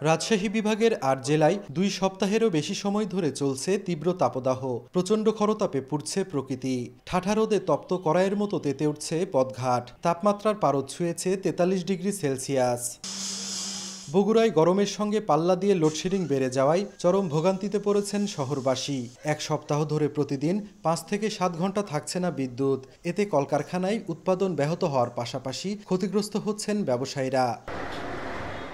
রাজশাহী বিভাগের ৮ জেলায় ২ সপ্তাহেরও বেশি সময় ধরে চলছে তীব্র তাপদাহ। প্রচণ্ড খরতাপে পুড়ছে প্রকৃতি। ঠাঠা রোদে তপ্ত কড়াইয়ের মতো তেতে উঠছে পথঘাট। তাপমাত্রার পারদ ছুঁয়েছে ৪৩ ডিগ্রি সেলসিয়াস। বগুড়ায় গরমের সঙ্গে পাল্লা দিয়ে লোডশেডিং বেড়ে যাওয়ায় চরম ভোগান্তিতে পড়েছেন শহরবাসী। এক সপ্তাহ ধরে প্রতিদিন ৫ থেকে ৭ ঘন্টা থাকছে না বিদ্যুৎ। এতে কলকারখানায় উৎপাদন ব্যাহত হওয়ার পাশাপাশি ক্ষতিগ্রস্ত হচ্ছেন ব্যবসায়ীরা।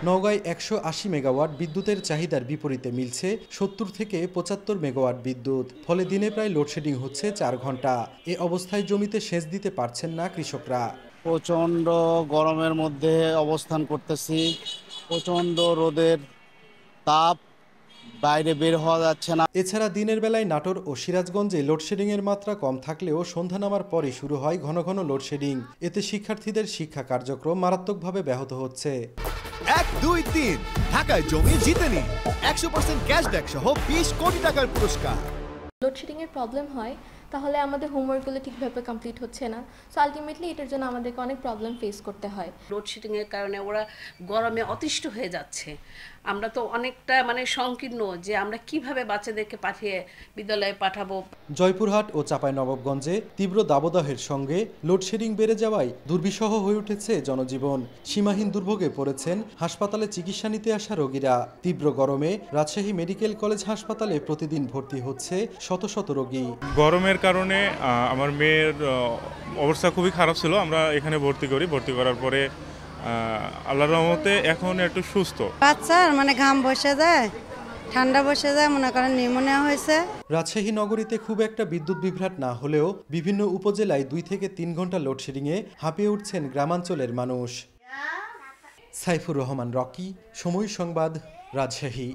নওগাঁয় ১৮০ মেগাওয়াট বিদ্যুতের চাহিদার বিপরীতে মিলছে ৭০ থেকে ৭৫ মেগাওয়াট বিদ্যুৎ। ফলে দিনে প্রায় লোডশেডিং হচ্ছে ৪ ঘন্টা। এ অবস্থায় জমিতে সেচ দিতে পারছেন না কৃষকরা। প্রচণ্ড গরমের মধ্যে অবস্থান করতেছি। প্রচণ্ড রোদের তাপ, বাইরে বের হওয়া যাচ্ছে না। এছাড়া দিনের বেলায় নাটোর ও সিরাজগঞ্জে লোডশেডিংয়ের মাত্রা কম থাকলেও সন্ধ্যা নামার পরে শুরু হয় ঘন ঘন লোডশেডিং। এতে শিক্ষার্থীদের শিক্ষা কার্যক্রম মারাত্মকভাবে ব্যাহত হচ্ছে। ১, ২, ৩ ঢাকায় জমি জিতে নিন ১০০% ক্যাশব্যাক সহ ২০ কোটি টাকার পুরস্কার। লোডশেডিংয়ের প্রবলেম হয় তাহলে আমাদের হোমওয়ার্কগুলো ঠিকভাবে কমপ্লিট হচ্ছে না। সো আলটিমেটলি এটার জন্য আমাদেরকে অনেক প্রবলেম ফেস করতে হয়। লোডশেডিংয়ের কারণে ওরা গরমে অতিষ্ঠ হয়ে যাচ্ছে। আমরা তো অনেকটা সংকীর্ণ যে আমরা কিভাবে বাচ্চাদেরকে পাঠিয়ে বিদ্যালয়ে পাঠাবো। জয়পুরহাট ও চাঁপাইনবাবগঞ্জে তীব্র দাবদাহের সঙ্গে লোডশেডিং বেড়ে যাওয়ায় দুর্বিষহ হয়ে উঠেছে জনজীবন। সীমাহীন দুর্ভোগে পড়েছেন হাসপাতালে চিকিৎসা নিতে আসা রোগীরা। তীব্র গরমে রাজশাহী মেডিকেল কলেজ হাসপাতালে প্রতিদিন ভর্তি হচ্ছে শত শত রোগী। গরমের কারণে আমার মেয়ের অবস্থা খুবই খারাপ ছিল। আমরা এখানে ভর্তি করার পরে আল্লাহর রহমতে এখন একটু সুস্থ। বাচ্চার ঘাম বসে যায়, ঠান্ডা বসে যায়, মনে করেন নিউমোনিয়া হয়েছে। রাজশাহী নগরীতে খুব একটা বিদ্যুৎ বিভ্রাট না হলেও বিভিন্ন উপজেলায় ২ থেকে ৩ ঘন্টা লোডশেডিংয়ে হাঁপিয়ে উঠছেন গ্রামাঞ্চলের মানুষ। সাইফুর রহমান রকি, সময় সংবাদ, রাজশাহী।